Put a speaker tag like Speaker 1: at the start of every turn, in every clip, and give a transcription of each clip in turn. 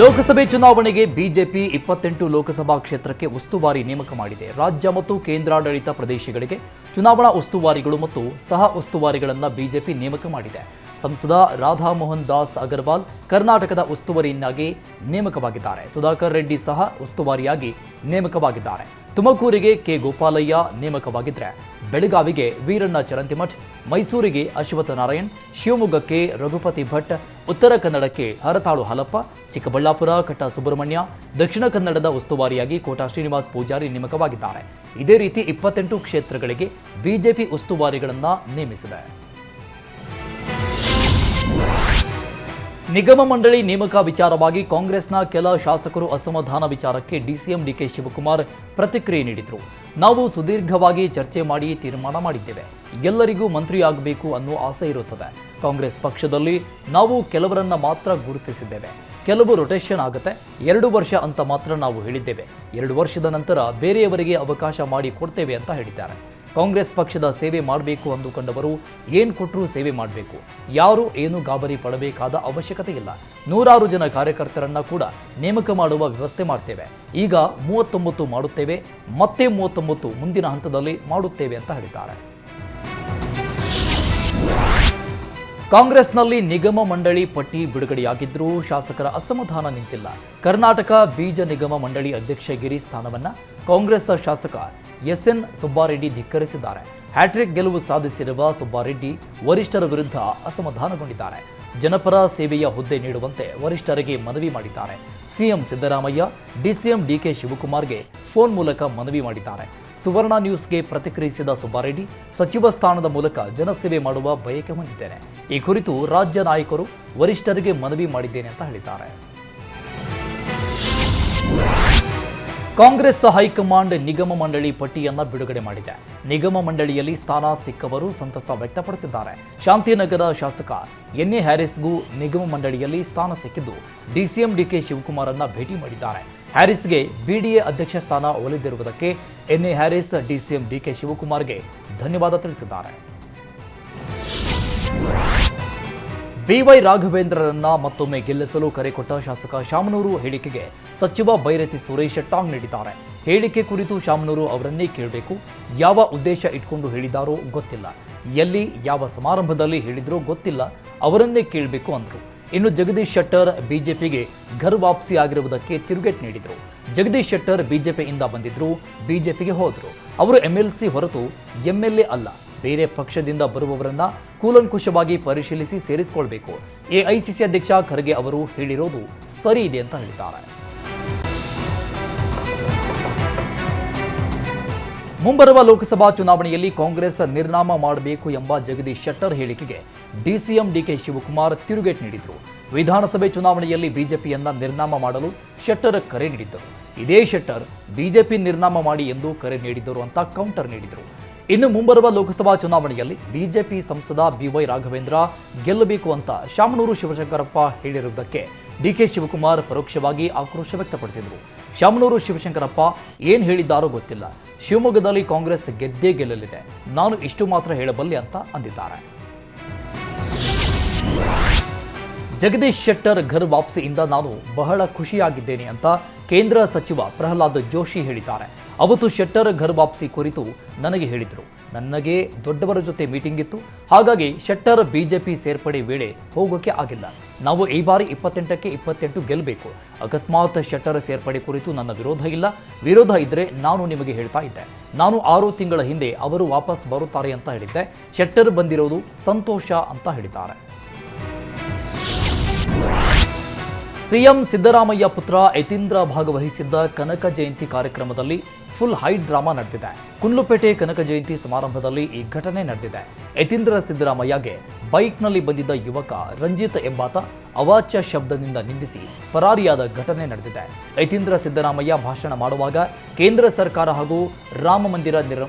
Speaker 1: ಲೋಕಸಭೆ ಚುನಾವಣೆಗೆ ಬಿಜೆಪಿ 28 ಲೋಕಸಭಾ ಕ್ಷೇತ್ರಕ್ಕೆ ಉಸ್ತುವಾರಿ ನೇಮಕ ಮಾಡಿದೆ. ರಾಜ್ಯ ಮತ್ತು ಕೇಂದ್ರಾಡಳಿತ ಪ್ರದೇಶಗಳಿಗೆ ಚುನಾವಣಾ ಉಸ್ತುವಾರಿಗಳು ಮತ್ತು ಸಹ ಉಸ್ತುವಾರಿಗಳನ್ನು ಬಿಜೆಪಿ ನೇಮಕ ಮಾಡಿದೆ. ಸಂಸದ ರಾಧಾ ಮೋಹನ್ ದಾಸ್ ಅಗರ್ವಾಲ್ ಕರ್ನಾಟಕದ ಉಸ್ತುವಾರಿಯನ್ನಾಗಿ ನೇಮಕವಾಗಿದ್ದಾರೆ. ಸುಧಾಕರ್ ರೆಡ್ಡಿ ಸಹ ಉಸ್ತುವಾರಿಯಾಗಿ ನೇಮಕವಾಗಿದ್ದಾರೆ. ತುಮಕೂರಿಗೆ ಕೆ ಗೋಪಾಲಯ್ಯ ನೇಮಕವಾಗಿದ್ದರೆ ಬೆಳಗಾವಿಗೆ ವೀರಣ್ಣ ಚರಂತಿಮಠ್, ಮೈಸೂರಿಗೆ ಅಶ್ವತ್ಥ ನಾರಾಯಣ್, ಶಿವಮೊಗ್ಗಕ್ಕೆ ರಘುಪತಿ ಭಟ್, ಉತ್ತರ ಕನ್ನಡಕ್ಕೆ ಹರತಾಳು ಹಾಲಪ್ಪ, ಚಿಕ್ಕಬಳ್ಳಾಪುರ ಕಟ್ಟ ಸುಬ್ರಹ್ಮಣ್ಯ, ದಕ್ಷಿಣ ಕನ್ನಡದ ಉಸ್ತುವಾರಿಯಾಗಿ ಕೋಟಾ ಶ್ರೀನಿವಾಸ್ ಪೂಜಾರಿ ನೇಮಕವಾಗಿದ್ದಾರೆ. ಇದೇ ರೀತಿ 28 ಕ್ಷೇತ್ರಗಳಿಗೆ ಬಿಜೆಪಿ ಉಸ್ತುವಾರಿಗಳನ್ನು ನೇಮಿಸಿದೆ. ನಿಗಮ ಮಂಡಳಿ ನೇಮಕ ವಿಚಾರವಾಗಿ ಕಾಂಗ್ರೆಸ್ನ ಕೆಲ ಶಾಸಕರು ಅಸಮಾಧಾನ ವಿಚಾರಕ್ಕೆ ಡಿಸಿಎಂ ಡಿಕೆ ಶಿವಕುಮಾರ್ ಪ್ರತಿಕ್ರಿಯೆ ನೀಡಿದರು. ನಾವು ಸುದೀರ್ಘವಾಗಿ ಚರ್ಚೆ ಮಾಡಿ ತೀರ್ಮಾನ ಮಾಡಿದ್ದೇವೆ. ಎಲ್ಲರಿಗೂ ಮಂತ್ರಿಯಾಗಬೇಕು ಅನ್ನೋ ಆಸೆ ಇರುತ್ತದೆ. ಕಾಂಗ್ರೆಸ್ ಪಕ್ಷದಲ್ಲಿ ನಾವು ಕೆಲವರನ್ನ ಮಾತ್ರ ಗುರುತಿಸಿದ್ದೇವೆ. ಕೆಲವು ರೊಟೇಷನ್ ಆಗುತ್ತೆ. 2 ವರ್ಷ ಅಂತ ಮಾತ್ರ ನಾವು ಹೇಳಿದ್ದೇವೆ. 2 ವರ್ಷದ ನಂತರ ಬೇರೆಯವರಿಗೆ ಅವಕಾಶ ಮಾಡಿ ಕೊಡ್ತೇವೆ ಅಂತ ಹೇಳಿದ್ದಾರೆ. ಕಾಂಗ್ರೆಸ್ ಪಕ್ಷದ ಸೇವೆ ಮಾಡಬೇಕು ಅಂದುಕೊಂಡವರು ಏನು ಕೊಟ್ಟರೂ ಸೇವೆ ಮಾಡಬೇಕು. ಯಾರು ಏನು ಗಾಬರಿ ಪಡಬೇಕಾದ ಅವಶ್ಯಕತೆ ಇಲ್ಲ. 100 ಜನ ಕಾರ್ಯಕರ್ತರನ್ನ ಕೂಡ ನೇಮಕ ಮಾಡುವ ವ್ಯವಸ್ಥೆ ಮಾಡ್ತೇವೆ. ಈಗ 39 ಮಾಡುತ್ತೇವೆ, ಮತ್ತೆ 39 ಮುಂದಿನ ಹಂತದಲ್ಲಿ ಮಾಡುತ್ತೇವೆ ಅಂತ ಹೇಳಿದ್ದಾರೆ. ಕಾಂಗ್ರೆಸ್ನಲ್ಲಿ ನಿಗಮ ಮಂಡಳಿ ಪಟ್ಟಿ ಬಿಡುಗಡೆಯಾಗಿದ್ದರೂ ಶಾಸಕರ ಅಸಮಾಧಾನ ನಿಂತಿಲ್ಲ. ಕರ್ನಾಟಕ ಬೀಜ ನಿಗಮ ಮಂಡಳಿ ಅಧ್ಯಕ್ಷಗಿರಿ ಸ್ಥಾನವನ್ನು ಕಾಂಗ್ರೆಸ್ ಶಾಸಕ ಎಸ್ಎನ್ ಸುಬ್ಬಾರೆಡ್ಡಿ ಧಿಕ್ಕರಿಸಿದ್ದಾರೆ. ಹ್ಯಾಟ್ರಿಕ್ ಗೆಲುವು ಸಾಧಿಸಿರುವ ಸುಬ್ಬಾರೆಡ್ಡಿ ವರಿಷ್ಠರ ವಿರುದ್ಧ ಅಸಮಾಧಾನಗೊಂಡಿದ್ದಾರೆ. ಜನಪರ ಸೇವೆಯ ಹುದ್ದೆ ನೀಡುವಂತೆ ವರಿಷ್ಠರಿಗೆ ಮನವಿ ಮಾಡಿದ್ದಾರೆ. ಸಿಎಂ ಸಿದ್ದರಾಮಯ್ಯ ಡಿಸಿಎಂ ಡಿಕೆ ಶಿವಕುಮಾರ್ಗೆ ಫೋನ್ ಮೂಲಕ ಮನವಿ ಮಾಡಿದ್ದಾರೆ. ಸುವರ್ಣ ನ್ಯೂಸ್ಗೆ ಪ್ರತಿಕ್ರಿಯಿಸಿದ ಸುಬ್ಬಾರೆಡ್ಡಿ, ಸಚಿವ ಸ್ಥಾನದ ಮೂಲಕ ಜನಸೇವೆ ಮಾಡುವ ಬಯಕೆ ಹೊಂದಿದ್ದೇನೆ. ಈ ಕುರಿತು ರಾಜ್ಯ ನಾಯಕರು ವರಿಷ್ಠರಿಗೆ ಮನವಿ ಮಾಡಿದ್ದೇನೆ ಅಂತ ಹೇಳಿದ್ದಾರೆ. ಕಾಂಗ್ರೆಸ್ ಹೈಕಮಾಂಡ್ ನಿಗಮ ಮಂಡಳಿ ಪಟ್ಟಿಯನ್ನು ಬಿಡುಗಡೆ ಮಾಡಿದೆ. ನಿಗಮ ಮಂಡಳಿಯಲ್ಲಿ ಸ್ಥಾನ ಸಿಕ್ಕವರು ಸಂತಸ ವ್ಯಕ್ತಪಡಿಸಿದ್ದಾರೆ. ಶಾಂತಿನಗರ ಶಾಸಕ ಎನ್ಎ ಹ್ಯಾರಿಸ್ಗೂ ನಿಗಮ ಮಂಡಳಿಯಲ್ಲಿ ಸ್ಥಾನ ಸಿಕ್ಕಿದ್ದು ಡಿಸಿಎಂ ಡಿಕೆ ಶಿವಕುಮಾರನ್ನ ಭೇಟಿ ಮಾಡಿದ್ದಾರೆ. ಹ್ಯಾರಿಸ್ಗೆ ಬಿಡಿಎ ಅಧ್ಯಕ್ಷ ಸ್ಥಾನ ಒಲಿದಿರುವುದಕ್ಕೆ ಎನ್ಎ ಹ್ಯಾರಿಸ್ ಡಿಸಿಎಂ ಡಿಕೆ ಶಿವಕುಮಾರ್ಗೆ ಧನ್ಯವಾದ ತಿಳಿಸಿದ್ದಾರೆ. ಬಿವೈ ರಾಘವೇಂದ್ರರನ್ನ ಮತ್ತೊಮ್ಮೆ ಗೆಲ್ಲಿಸಲು ಕರೆ ಕೊಟ್ಟ ಶಾಸಕ ಶಾಮನೂರು ಹೇಳಿಕೆಗೆ ಸಚಿವ ಬೈರತಿ ಸುರೇಶ್ ಟಾಂಗ್ ನೀಡಿದ್ದಾರೆ. ಹೇಳಿಕೆ ಕುರಿತು ಶಾಮನೂರು ಅವರನ್ನೇ ಕೇಳಬೇಕು. ಯಾವ ಉದ್ದೇಶ ಇಟ್ಕೊಂಡು ಹೇಳಿದಾರೋ ಗೊತ್ತಿಲ್ಲ, ಎಲ್ಲಿ ಯಾವ ಸಮಾರಂಭದಲ್ಲಿ ಹೇಳಿದ್ರೋ ಗೊತ್ತಿಲ್ಲ, ಅವರನ್ನೇ ಕೇಳಬೇಕು ಅಂದರು. ಇನ್ನು ಜಗದೀಶ್ ಶೆಟ್ಟರ್ ಬಿಜೆಪಿಗೆ ಘರ್ ವಾಪಸಿ ಆಗಿರುವುದಕ್ಕೆ ತಿರುಗೇಟು ನೀಡಿದರು. ಜಗದೀಶ್ ಶೆಟ್ಟರ್ ಬಿಜೆಪಿಯಿಂದ ಬಂದಿದ್ರು, ಬಿಜೆಪಿಗೆ ಹೋದರು. ಅವರು ಎಂಎಲ್ಸಿ ಹೊರತು ಎಂಎಲ್ಎ ಅಲ್ಲ. ಬೇರೆ ಪಕ್ಷದಿಂದ ಬರುವವರನ್ನ ಕೂಲಂಕುಷವಾಗಿ ಪರಿಶೀಲಿಸಿ ಸೇರಿಸಿಕೊಳ್ಬೇಕು. ಎಐಸಿಸಿ ಅಧ್ಯಕ್ಷ ಖರ್ಗೆ ಅವರು ಹೇಳಿರೋದು ಸರಿ ಇದೆ ಅಂತ ಹೇಳಿದ್ದಾರೆ. ಮುಂಬರುವ ಲೋಕಸಭಾ ಚುನಾವಣೆಯಲ್ಲಿ ಕಾಂಗ್ರೆಸ್ ನಿರ್ನಾಮ ಮಾಡಬೇಕು ಎಂಬ ಜಗದೀಶ್ ಶೆಟ್ಟರ್ ಹೇಳಿಕೆಗೆ ಡಿಸಿಎಂ ಡಿಕೆ ಶಿವಕುಮಾರ್ ತಿರುಗೇಟು ನೀಡಿದರು. ವಿಧಾನಸಭೆ ಚುನಾವಣೆಯಲ್ಲಿ ಬಿಜೆಪಿಯನ್ನ ನಿರ್ನಾಮ ಮಾಡಲು ಶೆಟ್ಟರ್ ಕರೆ ನೀಡಿದ್ದರು. ಇದೇ ಶೆಟ್ಟರ್ ಬಿಜೆಪಿ ನಿರ್ನಾಮ ಮಾಡಿ ಎಂದು ಕರೆ ನೀಡಿದ್ದರು ಅಂತ ಕೌಂಟರ್ ನೀಡಿದರು. ಇನ್ನು ಮುಂಬರುವ ಲೋಕಸಭಾ ಚುನಾವಣೆಯಲ್ಲಿ ಬಿಜೆಪಿ ಸಂಸದ ಬಿವೈ ರಾಘವೇಂದ್ರ ಗೆಲ್ಲಬೇಕು ಅಂತ ಶಾಮನೂರು ಶಿವಶಂಕರಪ್ಪ ಹೇಳಿರುವುದಕ್ಕೆ ಡಿಕೆ ಶಿವಕುಮಾರ್ ಪರೋಕ್ಷವಾಗಿ ಆಕ್ರೋಶ ವ್ಯಕ್ತಪಡಿಸಿದರು. ಶಾಮನೂರು ಶಿವಶಂಕರಪ್ಪ ಏನು ಹೇಳಿದ್ದಾರೋ ಗೊತ್ತಿಲ್ಲ. ಶಿವಮೊಗ್ಗದಲ್ಲಿ ಕಾಂಗ್ರೆಸ್ ಗೆದ್ದೇ ಗೆಲ್ಲಲಿದೆ. ನಾನು ಇಷ್ಟು ಮಾತ್ರ ಹೇಳಬಲ್ಲೆ ಅಂತ ಅಂದಿದ್ದಾರೆ. ಜಗದೀಶ್ ಶೆಟ್ಟರ್ ಘರ್ ವಾಪಸಿಯಿಂದ ನಾನು ಬಹಳ ಖುಷಿಯಾಗಿದ್ದೇನೆ ಅಂತ ಕೇಂದ್ರ ಸಚಿವ ಪ್ರಹ್ಲಾದ್ ಜೋಶಿ ಹೇಳಿದ್ದಾರೆ. ಅವತ್ತು ಶೆಟ್ಟರ್ ಘರ್ ವಾಪಸಿ ಕುರಿತು ನನಗೆ ಹೇಳಿದರು. ನನಗೆ ದೊಡ್ಡವರ ಜೊತೆ ಮೀಟಿಂಗ್ ಇತ್ತು, ಹಾಗಾಗಿ ಶೆಟ್ಟರ್ ಬಿಜೆಪಿ ಸೇರ್ಪಡೆ ವೇಳೆ ಹೋಗೋಕೆ ಆಗಿಲ್ಲ. ನಾವು ಈ ಬಾರಿ 28ಕ್ಕೆ 28 ಗೆಲ್ಲಬೇಕು. ಅಕಸ್ಮಾತ್ ಶೆಟ್ಟರ್ ಸೇರ್ಪಡೆ ಕುರಿತು ನನ್ನ ವಿರೋಧ ಇಲ್ಲ. ವಿರೋಧ ಇದ್ರೆ ನಾನು ನಿಮಗೆ ಹೇಳ್ತಾ ಇದ್ದೆ. ನಾನು 6 ತಿಂಗಳ ಹಿಂದೆ ಅವರು ವಾಪಸ್ ಬರುತ್ತಾರೆ ಅಂತ ಹೇಳಿದ್ದೆ. ಶೆಟ್ಟರ್ ಬಂದಿರೋದು ಸಂತೋಷ ಅಂತ ಹೇಳಿದ್ದಾರೆ. ಸಿಎಂ ಸಿದ್ದರಾಮಯ್ಯ ಪುತ್ರ ಯತೀಂದ್ರ ಭಾಗವಹಿಸಿದ್ದ ಕನಕ ಜಯಂತಿ ಕಾರ್ಯಕ್ರಮದಲ್ಲಿ ಫುಲ್ ಹೈ ಡ್ರಾಮಾ ನಡೆದಿದೆ. ಕುಂಡ್ಲುಪೇಟೆ ಕನಕ ಜಯಂತಿ ಸಮಾರಂಭದಲ್ಲಿ ಈ ಘಟನೆ ನಡೆದಿದೆ. ಯತೀಂದ್ರ ಸಿದ್ದರಾಮಯ್ಯಗೆ ಬೈಕ್ನಲ್ಲಿ ಬಂದಿದ್ದ ಯುವಕ ರಂಜಿತ್ ಎಂಬಾತ ಅವಾಚ್ಯ ಶಬ್ದದಿಂದ ನಿಂದಿಸಿ ಪರಾರಿಯಾದ ಘಟನೆ ನಡೆದಿದೆ. ಯತೀಂದ್ರ ಸಿದ್ದರಾಮಯ್ಯ ಭಾಷಣ ಮಾಡುವಾಗ ಕೇಂದ್ರ ಸರ್ಕಾರ ಹಾಗೂ ರಾಮ ಮಂದಿರ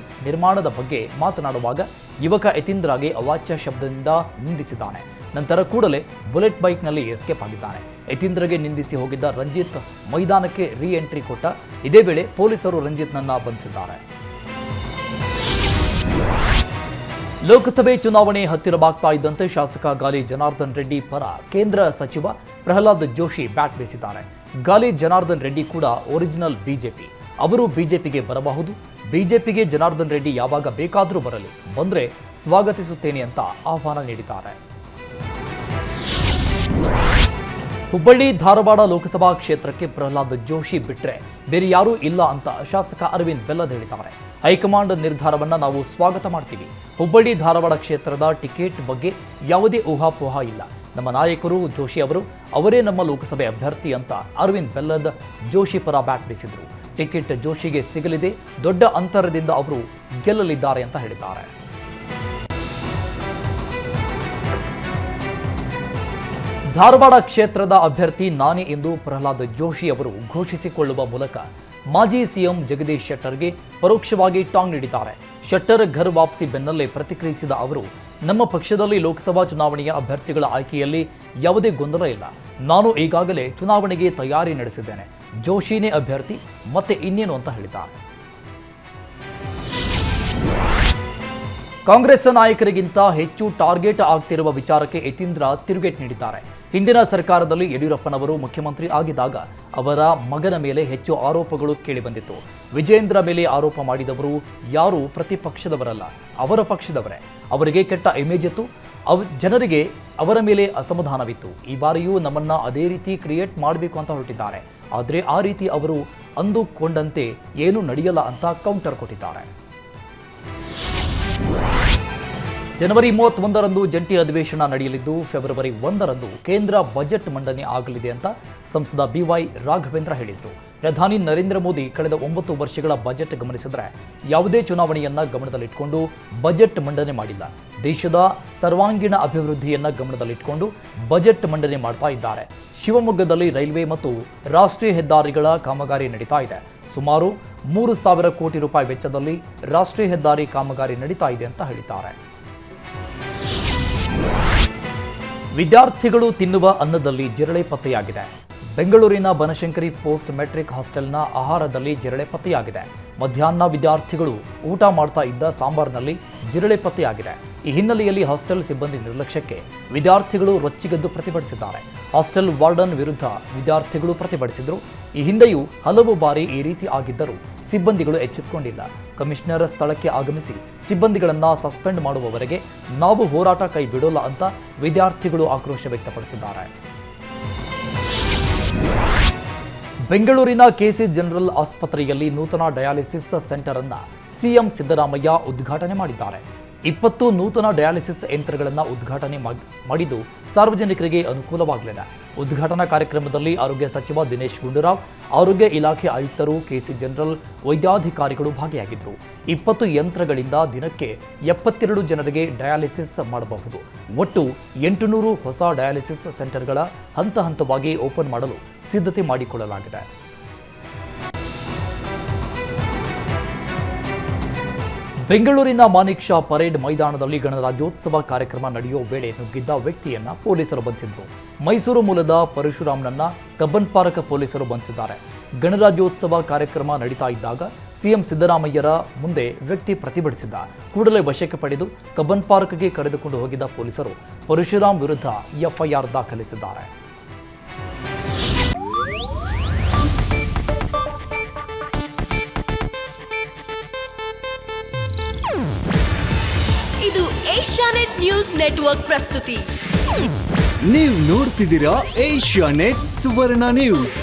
Speaker 1: ನಿರ್ಮಾಣದ ಬಗ್ಗೆ ಮಾತನಾಡುವಾಗ ಯುವಕ ಯತೀಂದ್ರಗೆ ಅವಾಚ್ಯ ಶಬ್ದದಿಂದ ನಿಂದಿಸಿದ್ದಾನೆ. ನಂತರ ಕೂಡಲೇ ಬುಲೆಟ್ ಬೈಕ್ನಲ್ಲಿ ಎಸ್ಕೇಪ್ ಆಗಿದ್ದಾನೆ. ಯತೀಂದ್ರಗೆ ನಿಂದಿಸಿ ಹೋಗಿದ್ದ ರಂಜಿತ್ ಮೈದಾನಕ್ಕೆ ರೀ ಎಂಟ್ರಿ ಕೊಟ್ಟ. ಇದೇ ವೇಳೆ ಪೊಲೀಸರು ರಂಜಿತ್ನನ್ನ ಬಂಧಿಸಿದ್ದಾರೆ. ಲೋಕಸಭೆ ಚುನಾವಣೆ ಹತ್ತಿರವಾಗ್ತಾ ಇದ್ದಂತೆ ಶಾಸಕ ಗಾಲಿ ಜನಾರ್ದನ್ ರೆಡ್ಡಿ ಪರ ಕೇಂದ್ರ ಸಚಿವ ಪ್ರಹ್ಲಾದ್ ಜೋಶಿ ಬ್ಯಾಟ್ ಬೀಸಿದ್ದಾರೆ. ಗಾಲಿ ಜನಾರ್ದನ್ ರೆಡ್ಡಿ ಕೂಡ ಒರಿಜಿನಲ್ ಬಿಜೆಪಿ. ಅವರು ಬಿಜೆಪಿಗೆ ಬರಬಹುದು. ಬಿಜೆಪಿಗೆ ಜನಾರ್ದನ್ ರೆಡ್ಡಿ ಯಾವಾಗ ಬೇಕಾದರೂ ಬರಲಿ, ಬಂದ್ರೆ ಸ್ವಾಗತಿಸುತ್ತೇನೆ ಅಂತ ಆಹ್ವಾನ ನೀಡಿದ್ದಾರೆ. ಹುಬ್ಬಳ್ಳಿ ಧಾರವಾಡ ಲೋಕಸಭಾ ಕ್ಷೇತ್ರಕ್ಕೆ ಪ್ರಹ್ಲಾದ್ ಜೋಶಿ ಬಿಟ್ರೆ ಬೇರೆ ಯಾರೂ ಇಲ್ಲ ಅಂತ ಶಾಸಕ ಅರವಿಂದ್ ಬೆಲ್ಲದ್ ಹೇಳಿದ್ದಾರೆ. ಹೈಕಮಾಂಡ್ ನಿರ್ಧಾರವನ್ನ ನಾವು ಸ್ವಾಗತ ಮಾಡ್ತೀವಿ. ಹುಬ್ಬಳ್ಳಿ ಧಾರವಾಡ ಕ್ಷೇತ್ರದ ಟಿಕೆಟ್ ಬಗ್ಗೆ ಯಾವುದೇ ಊಹಾಪೋಹ ಇಲ್ಲ. ನಮ್ಮ ನಾಯಕರು ಜೋಶಿ ಅವರೇ ನಮ್ಮ ಲೋಕಸಭೆ ಅಭ್ಯರ್ಥಿ ಅಂತ ಅರವಿಂದ್ ಬೆಲ್ಲದ್ ಜೋಶಿ ಪರ ಬ್ಯಾಟ್ ಬೀಸಿದ್ರು. ಟಿಕೆಟ್ ಜೋಶಿಗೆ ಸಿಗಲಿದೆ, ದೊಡ್ಡ ಅಂತರದಿಂದ ಅವರು ಗೆಲ್ಲಲಿದ್ದಾರೆ ಅಂತ ಹೇಳಿದ್ದಾರೆ. ಧಾರವಾಡ ಕ್ಷೇತ್ರದ ಅಭ್ಯರ್ಥಿ ನಾನೇ ಎಂದು ಪ್ರಹ್ಲಾದ್ ಜೋಶಿ ಅವರು ಘೋಷಿಸಿಕೊಳ್ಳುವ ಮೂಲಕ ಮಾಜಿ ಸಿಎಂ ಜಗದೀಶ್ ಶೆಟ್ಟರ್ಗೆ ಪರೋಕ್ಷವಾಗಿ ಟಾಂಗ್ ನೀಡಿದ್ದಾರೆ. ಶೆಟ್ಟರ್ ಘರ್ ವಾಪಸಿ ಬೆನ್ನಲ್ಲೇ ಪ್ರತಿಕ್ರಿಯಿಸಿದ ಅವರು, ನಮ್ಮ ಪಕ್ಷದಲ್ಲಿ ಲೋಕಸಭಾ ಚುನಾವಣೆಯ ಅಭ್ಯರ್ಥಿಗಳ ಆಯ್ಕೆಯಲ್ಲಿ ಯಾವುದೇ ಗೊಂದಲ ಇಲ್ಲ. ನಾನು ಈಗಾಗಲೇ ಚುನಾವಣೆಗೆ ತಯಾರಿ ನಡೆಸಿದ್ದೇನೆ. ಜೋಶಿನೇ ಅಭ್ಯರ್ಥಿ, ಮತ್ತೆ ಇನ್ನೇನು ಅಂತ ಹೇಳಿದ್ದಾರೆ. ಕಾಂಗ್ರೆಸ್ ನಾಯಕರಿಗಿಂತ ಹೆಚ್ಚು ಟಾರ್ಗೆಟ್ ಆಗ್ತಿರುವ ವಿಚಾರಕ್ಕೆ ಯತೀಂದ್ರ ತಿರುಗೇಟ್ ನೀಡಿದ್ದಾರೆ. ಹಿಂದಿನ ಸರ್ಕಾರದಲ್ಲಿ ಯಡಿಯೂರಪ್ಪನವರು ಮುಖ್ಯಮಂತ್ರಿ ಆಗಿದ್ದಾಗ ಅವರ ಮಗನ ಮೇಲೆ ಹೆಚ್ಚು ಆರೋಪಗಳು ಕೇಳಿಬಂದಿತ್ತು. ವಿಜೇಂದ್ರ ಮೇಲೆ ಆರೋಪ ಮಾಡಿದವರು ಯಾರು ಪ್ರತಿಪಕ್ಷದವರಲ್ಲ, ಅವರ ಪಕ್ಷದವರೇ. ಅವರಿಗೆ ಕೆಟ್ಟ ಇಮೇಜ್ ಇತ್ತು, ಜನರಿಗೆ ಅವರ ಮೇಲೆ ಅಸಮಾಧಾನವಿತ್ತು. ಈ ಬಾರಿಯೂ ನಮ್ಮನ್ನ ಅದೇ ರೀತಿ ಕ್ರಿಯೇಟ್ ಮಾಡಬೇಕು ಅಂತ ಹೊರಟಿದ್ದಾರೆ. ಆದರೆ ಆ ರೀತಿ ಅವರು ಅಂದುಕೊಂಡಂತೆ ಏನೂ ನಡೆಯಲ್ಲ ಅಂತ ಕೌಂಟರ್ ಕೊಟ್ಟಿದ್ದಾರೆ. ಜನವರಿ 31ರಂದು ಜಂಟಿ ಅಧಿವೇಶನ ನಡೆಯಲಿದ್ದು, ಫೆಬ್ರವರಿ 1ರಂದು ಕೇಂದ್ರ ಬಜೆಟ್ ಮಂಡನೆ ಆಗಲಿದೆ ಅಂತ ಸಂಸದ BY ರಾಘವೇಂದ್ರ ಹೇಳಿದರು. ಪ್ರಧಾನಿ ನರೇಂದ್ರ ಮೋದಿ ಕಳೆದ 9 ವರ್ಷಗಳ ಬಜೆಟ್ ಗಮನಿಸಿದರೆ ಯಾವುದೇ ಚುನಾವಣೆಯನ್ನ ಗಮನದಲ್ಲಿಟ್ಟುಕೊಂಡು ಬಜೆಟ್ ಮಂಡನೆ ಮಾಡಿಲ್ಲ. ದೇಶದ ಸರ್ವಾಂಗೀಣ ಅಭಿವೃದ್ಧಿಯನ್ನ ಗಮನದಲ್ಲಿಟ್ಟುಕೊಂಡು ಬಜೆಟ್ ಮಂಡನೆ ಮಾಡ್ತಾ ಇದ್ದಾರೆ. ಶಿವಮೊಗ್ಗದಲ್ಲಿ ರೈಲ್ವೆ ಮತ್ತು ರಾಷ್ಟ್ರೀಯ ಹೆದ್ದಾರಿಗಳ ಕಾಮಗಾರಿ ನಡೀತಾ ಇದೆ. ಸುಮಾರು 3,000 ಕೋಟಿ ರೂಪಾಯಿ ವೆಚ್ಚದಲ್ಲಿ ರಾಷ್ಟ್ರೀಯ ಹೆದ್ದಾರಿ ಕಾಮಗಾರಿ ನಡೀತಾ ಇದೆ ಅಂತ ಹೇಳಿದ್ದಾರೆ. ವಿದ್ಯಾರ್ಥಿಗಳು ತಿನ್ನುವ ಅನ್ನದಲ್ಲಿ ಜಿರಳೆ ಪತ್ತೆಯಾಗಿದೆ. ಬೆಂಗಳೂರಿನ ಬನಶಂಕರಿ ಪೋಸ್ಟ್ ಮೆಟ್ರಿಕ್ ಹಾಸ್ಟೆಲ್ನ ಆಹಾರದಲ್ಲಿ ಜಿರಳೆ ಪತ್ತೆಯಾಗಿದೆ. ಮಧ್ಯಾಹ್ನ ವಿದ್ಯಾರ್ಥಿಗಳು ಊಟ ಮಾಡ್ತಾ ಇದ್ದ ಸಾಂಬಾರ್ನಲ್ಲಿ ಜಿರಳೆ ಪತ್ತೆಯಾಗಿದೆ. ಈ ಹಿನ್ನೆಲೆಯಲ್ಲಿ ಹಾಸ್ಟೆಲ್ ಸಿಬ್ಬಂದಿ ನಿರ್ಲಕ್ಷ್ಯಕ್ಕೆ ವಿದ್ಯಾರ್ಥಿಗಳು ರೊಚ್ಚಿಗೆದ್ದು ಪ್ರತಿಭಟಿಸಿದ್ದಾರೆ. ಹಾಸ್ಟೆಲ್ ವಾರ್ಡನ್ ವಿರುದ್ಧ ವಿದ್ಯಾರ್ಥಿಗಳು ಪ್ರತಿಭಟಿಸಿದರು. ಈ ಹಿಂದೆಯೂ ಹಲವು ಬಾರಿ ಈ ರೀತಿ ಆಗಿದ್ದರೂ ಸಿಬ್ಬಂದಿಗಳು ಎಚ್ಚೆತ್ತುಕೊಂಡಿಲ್ಲ. ಕಮಿಷನರ್ ಸ್ಥಳಕ್ಕೆ ಆಗಮಿಸಿ ಸಿಬ್ಬಂದಿಗಳನ್ನು ಸಸ್ಪೆಂಡ್ ಮಾಡುವವರೆಗೆ ನಾವು ಹೋರಾಟ ಕೈ ಬಿಡೋಲ್ಲ ಅಂತ ವಿದ್ಯಾರ್ಥಿಗಳು ಆಕ್ರೋಶ ವ್ಯಕ್ತಪಡಿಸಿದ್ದಾರೆ. ಬೆಂಗಳೂರಿನ KC ಜನರಲ್ ಆಸ್ಪತ್ರೆಯಲ್ಲಿ ನೂತನ ಡಯಾಲಿಸಿಸ್ ಸೆಂಟರ್ ಅನ್ನು ಸಿಎಂ ಸಿದ್ದರಾಮಯ್ಯ ಉದ್ಘಾಟನೆ ಮಾಡಿದ್ದಾರೆ. 20 ನೂತನ ಡಯಾಲಿಸಿಸ್ ಯಂತ್ರಗಳನ್ನು ಉದ್ಘಾಟನೆ ಮಾಡಿದ್ದು ಸಾರ್ವಜನಿಕರಿಗೆ ಅನುಕೂಲವಾಗಲಿದೆ. ಉದ್ಘಾಟನಾ ಕಾರ್ಯಕ್ರಮದಲ್ಲಿ ಆರೋಗ್ಯ ಸಚಿವ ದಿನೇಶ್ ಗುಂಡೂರಾವ್, ಆರೋಗ್ಯ ಇಲಾಖೆ ಆಯುಕ್ತರು, KC ಜನರಲ್ ವೈದ್ಯಾಧಿಕಾರಿಗಳು ಭಾಗಿಯಾಗಿದ್ದರು. 20 ಯಂತ್ರಗಳಿಂದ ದಿನಕ್ಕೆ 72 ಜನರಿಗೆ ಡಯಾಲಿಸಿಸ್ ಮಾಡಬಹುದು. ಒಟ್ಟು 800 ಹೊಸ ಡಯಾಲಿಸಿಸ್ ಸೆಂಟರ್ಗಳ ಹಂತ ಹಂತವಾಗಿ ಓಪನ್ ಮಾಡಲು ಸಿದ್ಧತೆ ಮಾಡಿಕೊಳ್ಳಲಾಗಿದೆ. ಬೆಂಗಳೂರಿನ ಮಾಣಿಕ್ ಷಾ ಪರೇಡ್ ಮೈದಾನದಲ್ಲಿ ಗಣರಾಜ್ಯೋತ್ಸವ ಕಾರ್ಯಕ್ರಮ ನಡೆಯುವ ವೇಳೆ ನುಗ್ಗಿದ್ದ ವ್ಯಕ್ತಿಯನ್ನ ಪೊಲೀಸರು ಬಂಧಿಸಿದರು. ಮೈಸೂರು ಮೂಲದ ಪರಶುರಾಮ್ನನ್ನ ಕಬ್ಬನ್ ಪಾರ್ಕ್ ಪೊಲೀಸರು ಬಂಧಿಸಿದ್ದಾರೆ. ಗಣರಾಜ್ಯೋತ್ಸವ ಕಾರ್ಯಕ್ರಮ ನಡೀತಾ ಇದ್ದಾಗ ಸಿಎಂ ಸಿದ್ದರಾಮಯ್ಯರ ಮುಂದೆ ವ್ಯಕ್ತಿ ಪ್ರತಿಭಟಿಸಿದ್ದ. ಕೂಡಲೇ ವಶಕ್ಕೆ ಪಡೆದು ಕಬ್ಬನ್ ಪಾರ್ಕ್ಗೆ ಕರೆದುಕೊಂಡು ಹೋಗಿದ್ದ ಪೊಲೀಸರು ಪರಶುರಾಮ್ ವಿರುದ್ಧ FIR ದಾಖಲಿಸಿದ್ದಾರೆ.
Speaker 2: ಇದು ಏಷ್ಯಾನೆಟ್ ನ್ಯೂಸ್ ನೆಟ್ವರ್ಕ್ ಪ್ರಸ್ತುತಿ.
Speaker 3: ನೀವು ನೋಡ್ತಿದ್ದೀರಾ ಏಷ್ಯಾನೆಟ್ ಸುವರ್ಣ ನ್ಯೂಸ್.